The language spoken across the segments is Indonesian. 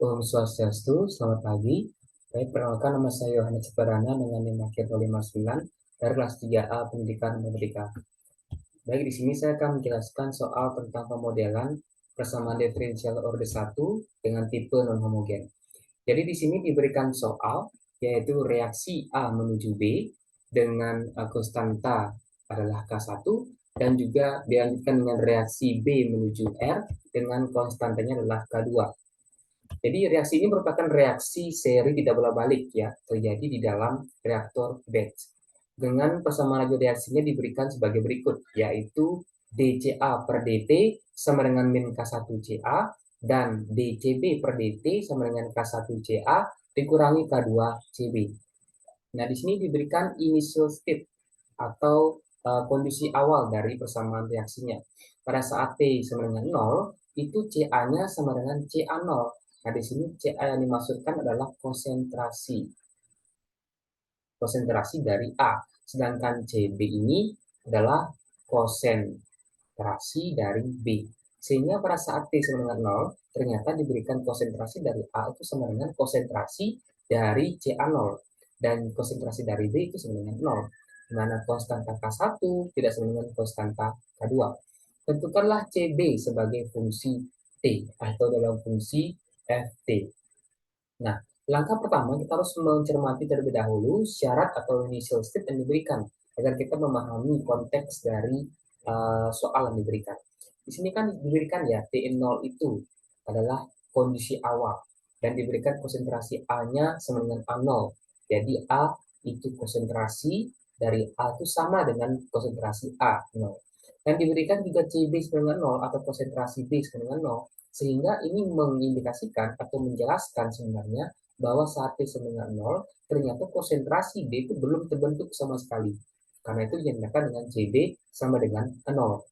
Om Swastiastu, selamat pagi. Baik, perkenalkan nama saya Yohanes Ciparana dengan NIM akhir 059 dari kelas 3A Pendidikan Merdeka. Baik, di sini saya akan menjelaskan soal tentang pemodelan persamaan diferensial orde 1 dengan tipe non-homogen. Jadi di sini diberikan soal yaitu reaksi A menuju B dengan konstanta adalah K1 dan juga dilanjutkan dengan reaksi B menuju R dengan konstantanya adalah K2. Jadi reaksi ini merupakan reaksi seri tidak bola balik ya, terjadi di dalam reaktor batch. Dengan persamaan laju reaksinya diberikan sebagai berikut, yaitu dCA per dt sama dengan min K1Ca dan dCB per dt sama dengan K1Ca dikurangi K2Cb. Nah, di sini diberikan initial state atau kondisi awal dari persamaan reaksinya. Pada saat T sama dengan 0, itu Ca-nya sama dengan Ca0. Nah, di sini Ca yang dimaksudkan adalah konsentrasi. Konsentrasi dari A. Sedangkan Cb ini adalah konsentrasi dari B. Sehingga pada saat T sama dengan 0, ternyata diberikan konsentrasi dari A itu sama dengan konsentrasi dari Ca0. Dan konsentrasi dari B itu sama dengan 0. Di mana konstanta K1 tidak sama dengan konstanta K2. Tentukanlah Cb sebagai fungsi T atau dalam fungsi Ft. Nah, langkah pertama kita harus mencermati terlebih dahulu syarat atau initial state yang diberikan agar kita memahami konteks dari soal yang diberikan. Di sini kan diberikan ya T0 itu adalah kondisi awal dan diberikan konsentrasi A-nya sama dengan A0. Jadi A itu konsentrasi dari A itu sama dengan konsentrasi A0. Dan diberikan juga CB sama dengan 0 atau konsentrasi B sama dengan 0. Sehingga ini mengindikasikan atau menjelaskan sebenarnya bahwa saat T sama dengan 0, ternyata konsentrasi D itu belum terbentuk sama sekali. Karena itu dinyatakan dengan CB sama dengan 0.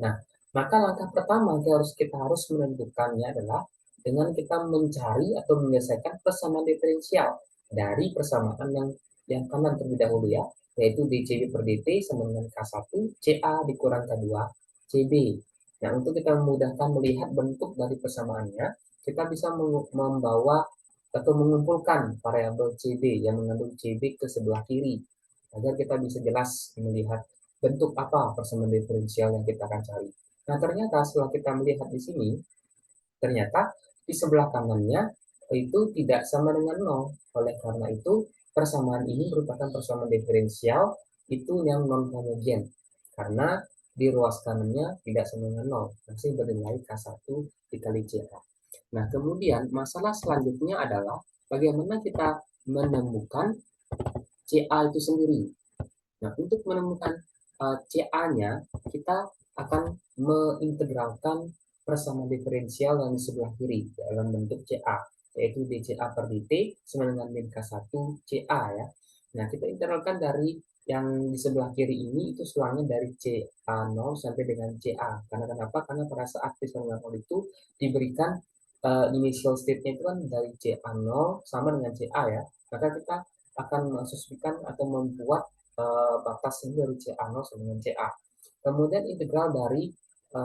Nah, maka langkah pertama yang kita harus menentukannya adalah dengan kita mencari atau menyelesaikan persamaan diferensial dari persamaan yang kanan terlebih dahulu ya, yaitu dCB per dt sama dengan K1 Ca dikurang K2 Cb. Nah, untuk kita memudahkan melihat bentuk dari persamaannya, kita bisa membawa atau mengumpulkan variabel Cb yang mengandung Cb ke sebelah kiri agar kita bisa jelas melihat bentuk apa persamaan diferensial yang kita akan cari. Nah, ternyata setelah kita melihat di sini, ternyata di sebelah kanannya itu tidak sama dengan 0. Oleh karena itu, persamaan ini merupakan persamaan diferensial itu yang non-homogen. Karena di ruas kanannya tidak sama dengan 0. Masih bernilai K1 dikali Ca. Nah, kemudian masalah selanjutnya adalah bagaimana kita menemukan Ca itu sendiri. Nah, untuk menemukan Ca-nya, kita akan mengintegralkan persamaan diferensial yang di sebelah kiri dalam bentuk Ca, yaitu dCa per dt sama dengan min K1 Ca ya. Nah, kita integralkan dari yang di sebelah kiri ini itu sulangnya dari Ca0 sampai dengan Ca. Karena kenapa? Karena pada saat T sama dengan 0 itu diberikan initial state-nya itu kan dari Ca0 sama dengan Ca ya. Maka kita akan mengasumsikan atau membuat batas ini dari Ca0 sama dengan Ca. Kemudian integral dari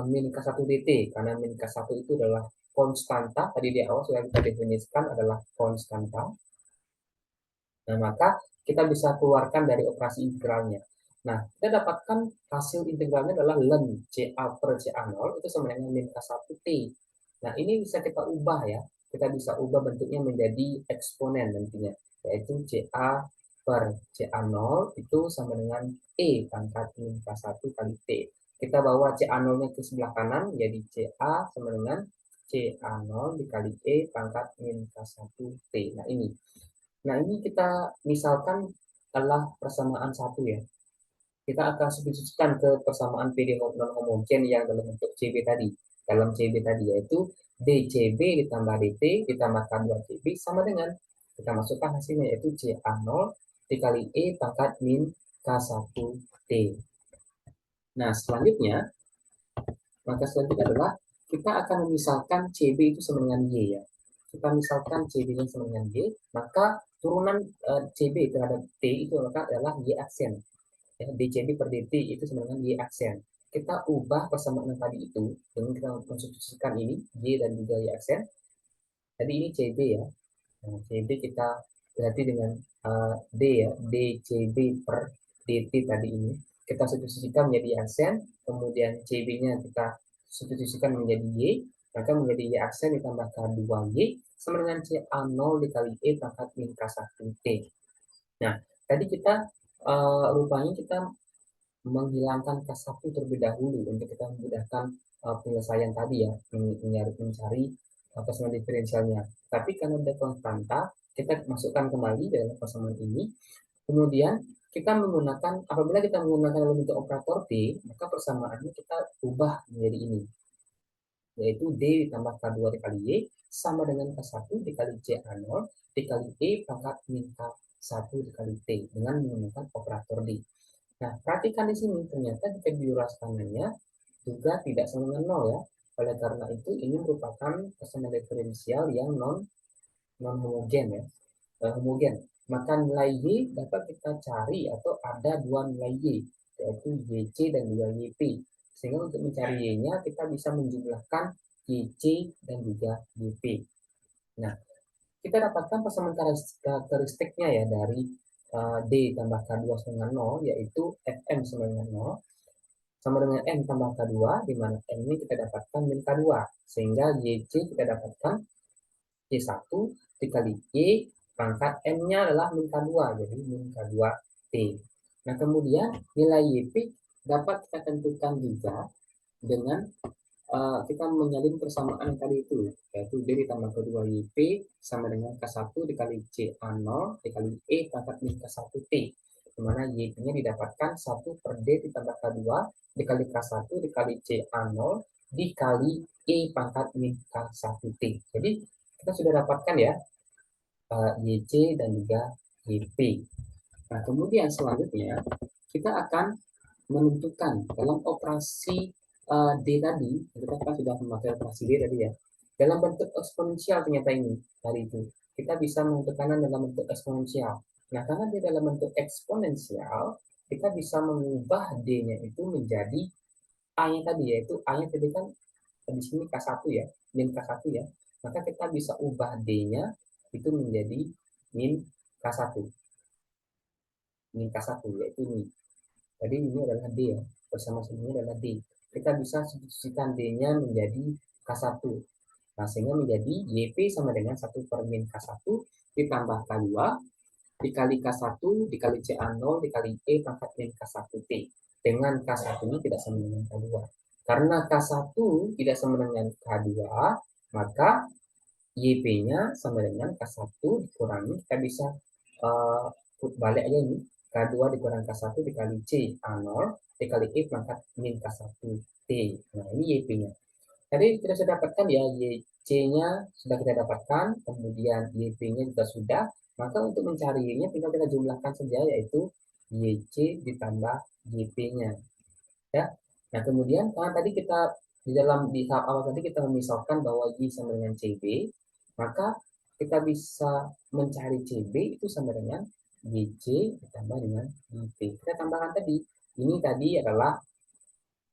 min K1 dt, karena min K1 itu adalah konstanta, tadi di awal sudah kita definisikan adalah konstanta. Nah, maka kita bisa keluarkan dari operasi integralnya. Nah, kita dapatkan hasil integralnya adalah ln Ca per Ca0 itu sama dengan min K1T. Nah, ini bisa kita ubah ya. Kita bisa ubah bentuknya menjadi eksponen nantinya, yaitu Ca per Ca0 itu sama dengan E pangkat min K1 kali T. Kita bawa Ca0-nya ke sebelah kanan, jadi Ca sama dengan Ca0 dikali E pangkat min K1T. Nah, ini. Nah, ini kita misalkan adalah persamaan satu ya. Kita akan substitusikan ke persamaan PD non homogen yang dalam bentuk CB tadi. Dalam CB tadi yaitu dCB ditambah dt ditambah K2CB sama dengan kita masukkan hasilnya yaitu Ca0 dikali E pangkat min K1T. Nah, selanjutnya adalah kita akan memisahkan CB itu sama dengan Y ya. Kita misalkan CB-nya sama dengan Y, maka turunan CB terhadap T itu adalah Y aksen. Ya, dCB per dt itu sama dengan Y aksen. Kita ubah persamaan tadi itu dengan kita mensubstitusikan ini Y dan juga Y aksen. Tadi ini CB ya. Nah, CB kita berarti dengan D ya, DCB per DT tadi ini. Kita substitusikan menjadi aksen, kemudian CB-nya kita substitusikan menjadi Y, maka menjadi Y aksen ditambah K2Y sama dengan CA0 dikali E pangkat min K1T. Nah, tadi kita rupanya kita menghilangkan K1 terlebih dahulu untuk kita memudahkan penyelesaian tadi ya, mencari pasangan diferensialnya. Tapi karena ada konstanta, kita masukkan kembali dalam pasangan ini. Kemudian kita menggunakan, apabila kita menggunakan dalam bentuk operator D, maka persamaannya kita ubah menjadi ini, yaitu D ditambah K2 dikali Y sama dengan K1 dikali CA0 dikali E pangkat min K1 dikali T dengan menggunakan operator D. Nah, perhatikan di sini, ternyata jika biuras kanannya juga tidak sama dengan 0 ya. Oleh karena itu, ini merupakan pasangan diferensial yang non homogen ya. Homogen. Maka nilai Y dapat kita cari atau ada dua nilai Y, yaitu YC dan juga YP. Sehingga untuk mencari Y-nya kita bisa menjumlahkan YC dan juga YP. Nah, kita dapatkan pasangan karakteristiknya ya dari D tambah K2 sama dengan 0, yaitu Fm sama dengan 0, sama dengan N tambah K2, di mana N ini kita dapatkan min K2. Sehingga YC kita dapatkan Y1 dikali Y, pangkat N-nya adalah min K2, jadi min K2T. Nah, kemudian nilai YP dapat kita tentukan juga dengan kita menyalin persamaan tadi itu, yaitu D ditambah kedua YP sama dengan K1 dikali CA0 dikali E pangkat min K1T, di mana YP-nya didapatkan 1 per D ditambah K2 dikali K1 dikali CA0 dikali E pangkat min K1T. Jadi kita sudah dapatkan ya YC dan juga YP. Nah, kemudian selanjutnya kita akan menentukan dalam operasi D tadi, kita kan sudah memakai operasi D tadi ya, dalam bentuk eksponensial ternyata ini tadi itu. Kita bisa menentukan dalam bentuk eksponensial. Nah, karena di dalam bentuk eksponensial, kita bisa mengubah D-nya itu menjadi A-nya tadi, yaitu A-nya tadi kan di sini K1 ya, min K1 ya. Maka kita bisa ubah D-nya itu menjadi min K1. Min K1 yaitu ini. Jadi ini adalah D ya, bersama sebelumnya adalah D. Kita bisa substitusikan D-nya menjadi K1. Nah, sehingga menjadi YP sama dengan 1 per min K1 ditambah K2 dikali K1 dikali CA0 dikali E pangkat min K1T. Dengan K1 ini tidak sama dengan K2. Karena K1 tidak sama dengan K2, maka YP-nya sama dengan K1 dikurangi, kita bisa balik aja ini, K2 dikurang K1 dikali CA0 dikali E pangkat min K1T. Nah, ini YP-nya. Tadi kita sudah dapatkan ya, YC-nya sudah kita dapatkan, kemudian YP-nya juga sudah. Maka untuk mencarinya tinggal kita jumlahkan saja, yaitu YC ditambah YP-nya. Ya. Nah, kemudian karena tadi kita di tahap awal tadi kita memisahkan bahwa Y sama dengan CB, maka kita bisa mencari CB itu sama dengan YC ditambah dengan YP. Kita tambahkan tadi, ini tadi adalah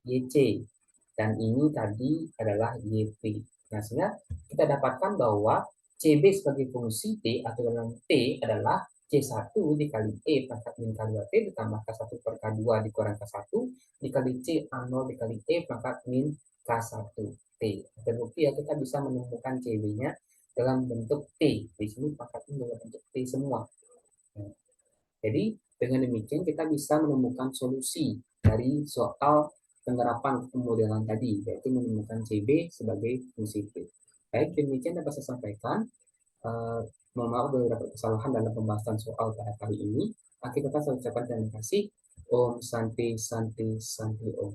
YC dan ini tadi adalah YP. Nah, sehingga kita dapatkan bahwa CB sebagai fungsi T atau dalam T adalah C1 dikali E pangkat min K2T ditambah K1 per K2 dikurang K1 dikali CA0 dikali E pangkat min K1T. Terbukti ya, kita bisa menemukan CB-nya dalam bentuk T. Di sini pangkatnya dalam bentuk T semua. Nah, jadi dengan demikian kita bisa menemukan solusi dari soal penerapan pemodelan tadi, yaitu menemukan CB sebagai fungsi T. Baik, demikian dapat saya sampaikan. Mohon maaf kalau dapat kesalahan dalam pembahasan soal pada kali ini. Akhir kata saya ucapkan terima kasih. Om Santi Santi Santi Om.